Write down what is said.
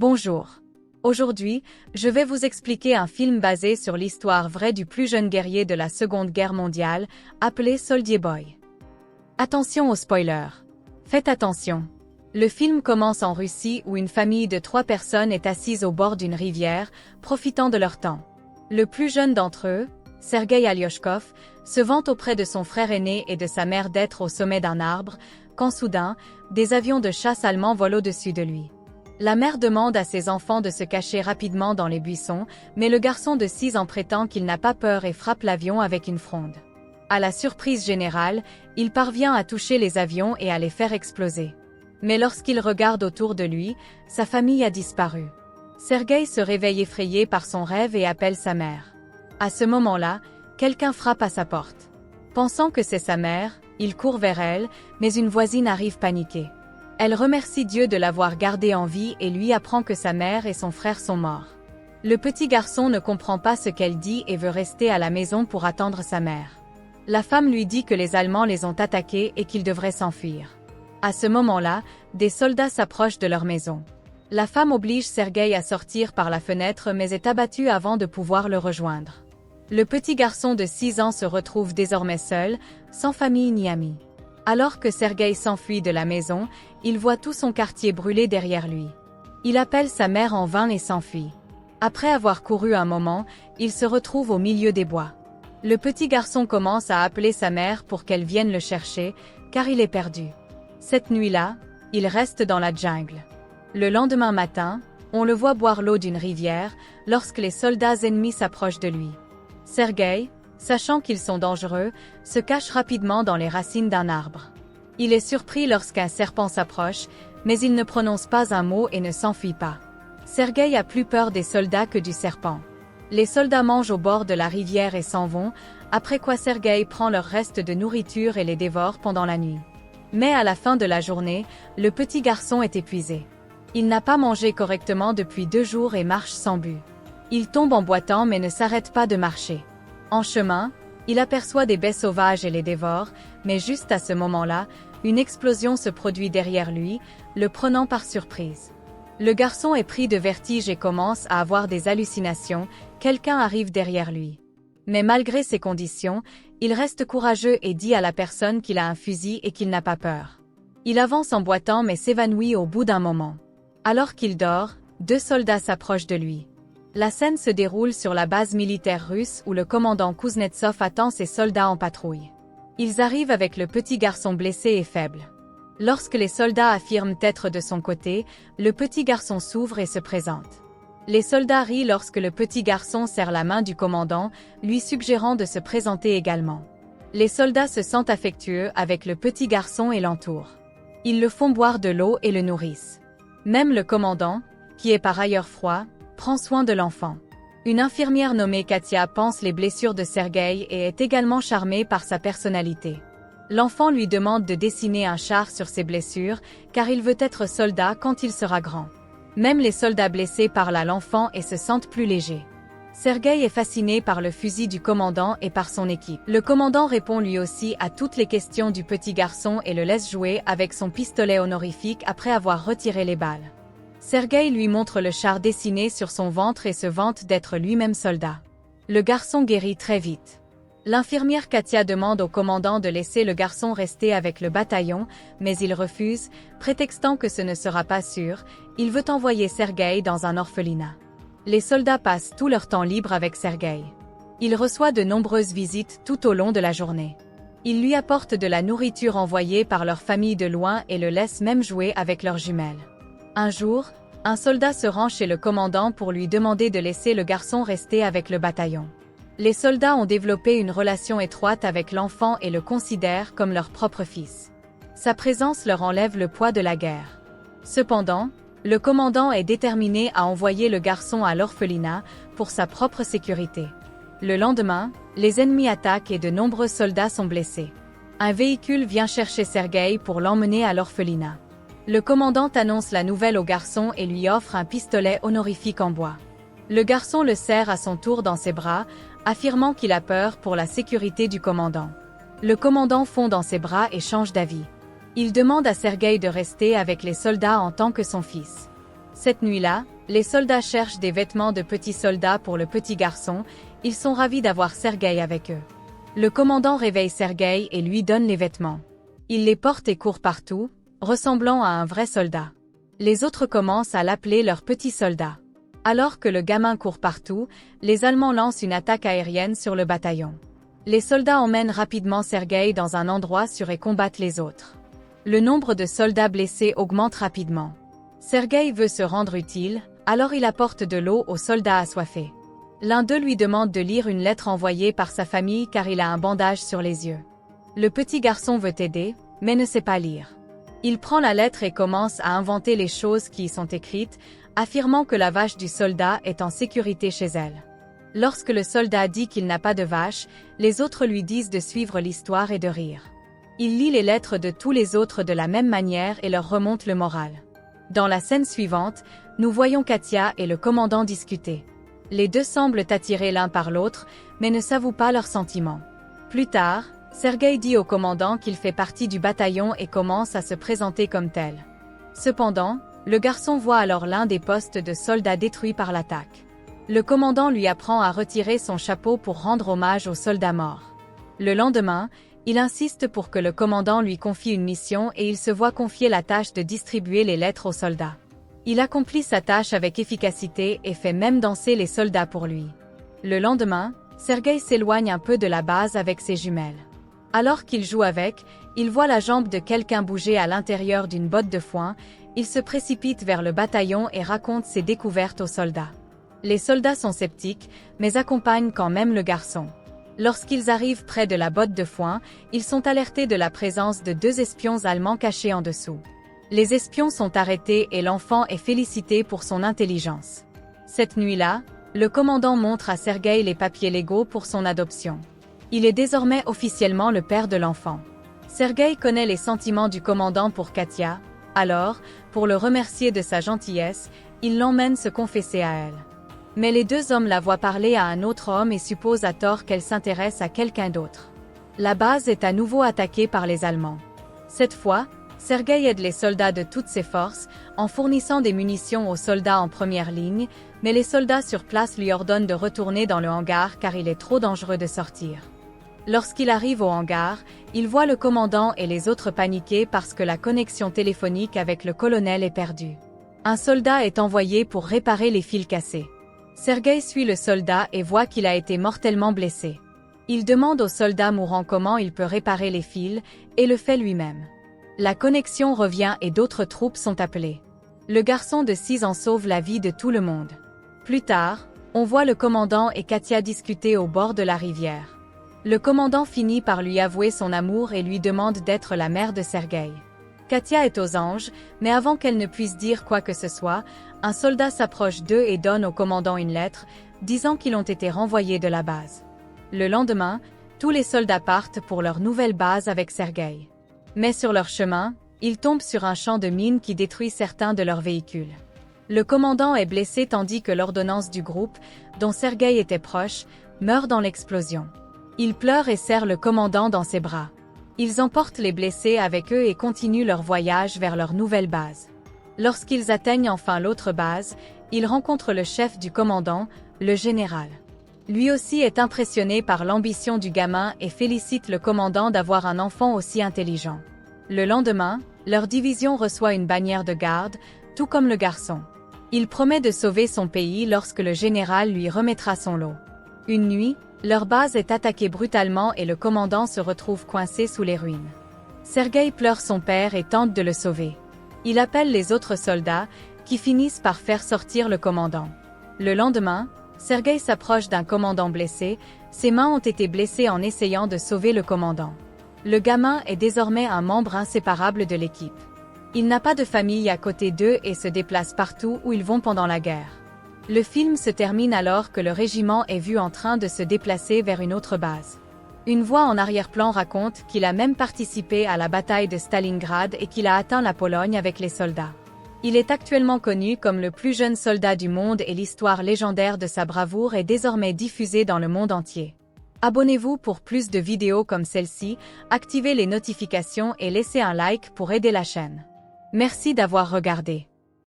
Bonjour. Aujourd'hui, je vais vous expliquer un film basé sur l'histoire vraie du plus jeune guerrier de la Seconde Guerre mondiale, appelé Soldier Boy. Attention aux spoilers. Faites attention. Le film commence en Russie où une famille de 3 personnes est assise au bord d'une rivière, profitant de leur temps. Le plus jeune d'entre eux, Sergueï Alioshkov, se vante auprès de son frère aîné et de sa mère d'être au sommet d'un arbre, quand soudain, des avions de chasse allemands volent au-dessus de lui. La mère demande à ses enfants de se cacher rapidement dans les buissons, mais le garçon de 6 ans prétend qu'il n'a pas peur et frappe l'avion avec une fronde. À la surprise générale, il parvient à toucher les avions et à les faire exploser. Mais lorsqu'il regarde autour de lui, sa famille a disparu. Sergueï se réveille effrayé par son rêve et appelle sa mère. À ce moment-là, quelqu'un frappe à sa porte. Pensant que c'est sa mère, il court vers elle, mais une voisine arrive paniquée. Elle remercie Dieu de l'avoir gardé en vie et lui apprend que sa mère et son frère sont morts. Le petit garçon ne comprend pas ce qu'elle dit et veut rester à la maison pour attendre sa mère. La femme lui dit que les Allemands les ont attaqués et qu'ils devraient s'enfuir. À ce moment-là, des soldats s'approchent de leur maison. La femme oblige Sergueï à sortir par la fenêtre mais est abattue avant de pouvoir le rejoindre. Le petit garçon de 6 ans se retrouve désormais seul, sans famille ni amis. Alors que Sergueï s'enfuit de la maison, il voit tout son quartier brûler derrière lui. Il appelle sa mère en vain et s'enfuit. Après avoir couru un moment, il se retrouve au milieu des bois. Le petit garçon commence à appeler sa mère pour qu'elle vienne le chercher, car il est perdu. Cette nuit-là, il reste dans la jungle. Le lendemain matin, on le voit boire l'eau d'une rivière, lorsque les soldats ennemis s'approchent de lui. Sergueï, sachant qu'ils sont dangereux, se cache rapidement dans les racines d'un arbre. Il est surpris lorsqu'un serpent s'approche, mais il ne prononce pas un mot et ne s'enfuit pas. Sergueï a plus peur des soldats que du serpent. Les soldats mangent au bord de la rivière et s'en vont, après quoi Sergueï prend leurs restes de nourriture et les dévore pendant la nuit. Mais à la fin de la journée, le petit garçon est épuisé. Il n'a pas mangé correctement depuis 2 jours et marche sans but. Il tombe en boitant mais ne s'arrête pas de marcher. En chemin, il aperçoit des baies sauvages et les dévore, mais juste à ce moment-là, une explosion se produit derrière lui, le prenant par surprise. Le garçon est pris de vertige et commence à avoir des hallucinations, quelqu'un arrive derrière lui. Mais malgré ces conditions, il reste courageux et dit à la personne qu'il a un fusil et qu'il n'a pas peur. Il avance en boitant mais s'évanouit au bout d'un moment. Alors qu'il dort, 2 soldats s'approchent de lui. La scène se déroule sur la base militaire russe où le commandant Kuznetsov attend ses soldats en patrouille. Ils arrivent avec le petit garçon blessé et faible. Lorsque les soldats affirment être de son côté, le petit garçon s'ouvre et se présente. Les soldats rient lorsque le petit garçon serre la main du commandant, lui suggérant de se présenter également. Les soldats se sentent affectueux avec le petit garçon et l'entourent. Ils le font boire de l'eau et le nourrissent. Même le commandant, qui est par ailleurs froid, prend soin de l'enfant. Une infirmière nommée Katia pense les blessures de Sergueï et est également charmée par sa personnalité. L'enfant lui demande de dessiner un char sur ses blessures, car il veut être soldat quand il sera grand. Même les soldats blessés parlent à l'enfant et se sentent plus légers. Sergueï est fasciné par le fusil du commandant et par son équipe. Le commandant répond lui aussi à toutes les questions du petit garçon et le laisse jouer avec son pistolet honorifique après avoir retiré les balles. Sergueï lui montre le char dessiné sur son ventre et se vante d'être lui-même soldat. Le garçon guérit très vite. L'infirmière Katia demande au commandant de laisser le garçon rester avec le bataillon, mais il refuse, prétextant que ce ne sera pas sûr, il veut envoyer Sergueï dans un orphelinat. Les soldats passent tout leur temps libre avec Sergueï. Il reçoit de nombreuses visites tout au long de la journée. Ils lui apportent de la nourriture envoyée par leur famille de loin et le laissent même jouer avec leurs jumelles. Un jour, un soldat se rend chez le commandant pour lui demander de laisser le garçon rester avec le bataillon. Les soldats ont développé une relation étroite avec l'enfant et le considèrent comme leur propre fils. Sa présence leur enlève le poids de la guerre. Cependant, le commandant est déterminé à envoyer le garçon à l'orphelinat pour sa propre sécurité. Le lendemain, les ennemis attaquent et de nombreux soldats sont blessés. Un véhicule vient chercher Sergueï pour l'emmener à l'orphelinat. Le commandant annonce la nouvelle au garçon et lui offre un pistolet honorifique en bois. Le garçon le serre à son tour dans ses bras, affirmant qu'il a peur pour la sécurité du commandant. Le commandant fond dans ses bras et change d'avis. Il demande à Sergueï de rester avec les soldats en tant que son fils. Cette nuit-là, les soldats cherchent des vêtements de petits soldats pour le petit garçon, ils sont ravis d'avoir Sergueï avec eux. Le commandant réveille Sergueï et lui donne les vêtements. Il les porte et court partout, ressemblant à un vrai soldat. Les autres commencent à l'appeler leur petit soldat. Alors que le gamin court partout, les Allemands lancent une attaque aérienne sur le bataillon. Les soldats emmènent rapidement Sergueï dans un endroit sûr et combattent les autres. Le nombre de soldats blessés augmente rapidement. Sergueï veut se rendre utile, alors il apporte de l'eau aux soldats assoiffés. L'un d'eux lui demande de lire une lettre envoyée par sa famille car il a un bandage sur les yeux. Le petit garçon veut aider, mais ne sait pas lire. Il prend la lettre et commence à inventer les choses qui y sont écrites, affirmant que la vache du soldat est en sécurité chez elle. Lorsque le soldat dit qu'il n'a pas de vache, les autres lui disent de suivre l'histoire et de rire. Il lit les lettres de tous les autres de la même manière et leur remonte le moral. Dans la scène suivante, nous voyons Katia et le commandant discuter. Les deux semblent attirés l'un par l'autre, mais ne s'avouent pas leurs sentiments. Plus tard, Sergueï dit au commandant qu'il fait partie du bataillon et commence à se présenter comme tel. Cependant, le garçon voit alors l'un des postes de soldats détruits par l'attaque. Le commandant lui apprend à retirer son chapeau pour rendre hommage aux soldats morts. Le lendemain, il insiste pour que le commandant lui confie une mission et il se voit confier la tâche de distribuer les lettres aux soldats. Il accomplit sa tâche avec efficacité et fait même danser les soldats pour lui. Le lendemain, Sergueï s'éloigne un peu de la base avec ses jumelles. Alors qu'il joue avec, il voit la jambe de quelqu'un bouger à l'intérieur d'une botte de foin, il se précipite vers le bataillon et raconte ses découvertes aux soldats. Les soldats sont sceptiques, mais accompagnent quand même le garçon. Lorsqu'ils arrivent près de la botte de foin, ils sont alertés de la présence de 2 espions allemands cachés en dessous. Les espions sont arrêtés et l'enfant est félicité pour son intelligence. Cette nuit-là, le commandant montre à Sergueï les papiers légaux pour son adoption. Il est désormais officiellement le père de l'enfant. Sergueï connaît les sentiments du commandant pour Katia, alors, pour le remercier de sa gentillesse, il l'emmène se confesser à elle. Mais les 2 hommes la voient parler à un autre homme et supposent à tort qu'elle s'intéresse à quelqu'un d'autre. La base est à nouveau attaquée par les Allemands. Cette fois, Sergueï aide les soldats de toutes ses forces, en fournissant des munitions aux soldats en première ligne, mais les soldats sur place lui ordonnent de retourner dans le hangar car il est trop dangereux de sortir. Lorsqu'il arrive au hangar, il voit le commandant et les autres paniquer parce que la connexion téléphonique avec le colonel est perdue. Un soldat est envoyé pour réparer les fils cassés. Sergueï suit le soldat et voit qu'il a été mortellement blessé. Il demande au soldat mourant comment il peut réparer les fils, et le fait lui-même. La connexion revient et d'autres troupes sont appelées. Le garçon de 6 ans sauve la vie de tout le monde. Plus tard, on voit le commandant et Katia discuter au bord de la rivière. Le commandant finit par lui avouer son amour et lui demande d'être la mère de Sergueï. Katia est aux anges, mais avant qu'elle ne puisse dire quoi que ce soit, un soldat s'approche d'eux et donne au commandant une lettre, disant qu'ils ont été renvoyés de la base. Le lendemain, tous les soldats partent pour leur nouvelle base avec Sergueï. Mais sur leur chemin, ils tombent sur un champ de mines qui détruit certains de leurs véhicules. Le commandant est blessé tandis que l'ordonnance du groupe, dont Sergueï était proche, meurt dans l'explosion. Il pleure et serre le commandant dans ses bras. Ils emportent les blessés avec eux et continuent leur voyage vers leur nouvelle base. Lorsqu'ils atteignent enfin l'autre base, ils rencontrent le chef du commandant, le général. Lui aussi est impressionné par l'ambition du gamin et félicite le commandant d'avoir un enfant aussi intelligent. Le lendemain, leur division reçoit une bannière de garde, tout comme le garçon. Il promet de sauver son pays lorsque le général lui remettra son lot. Une nuit, leur base est attaquée brutalement et le commandant se retrouve coincé sous les ruines. Sergueï pleure son père et tente de le sauver. Il appelle les autres soldats, qui finissent par faire sortir le commandant. Le lendemain, Sergueï s'approche d'un commandant blessé, ses mains ont été blessées en essayant de sauver le commandant. Le gamin est désormais un membre inséparable de l'équipe. Il n'a pas de famille à côté d'eux et se déplace partout où ils vont pendant la guerre. Le film se termine alors que le régiment est vu en train de se déplacer vers une autre base. Une voix en arrière-plan raconte qu'il a même participé à la bataille de Stalingrad et qu'il a atteint la Pologne avec les soldats. Il est actuellement connu comme le plus jeune soldat du monde et l'histoire légendaire de sa bravoure est désormais diffusée dans le monde entier. Abonnez-vous pour plus de vidéos comme celle-ci, activez les notifications et laissez un like pour aider la chaîne. Merci d'avoir regardé.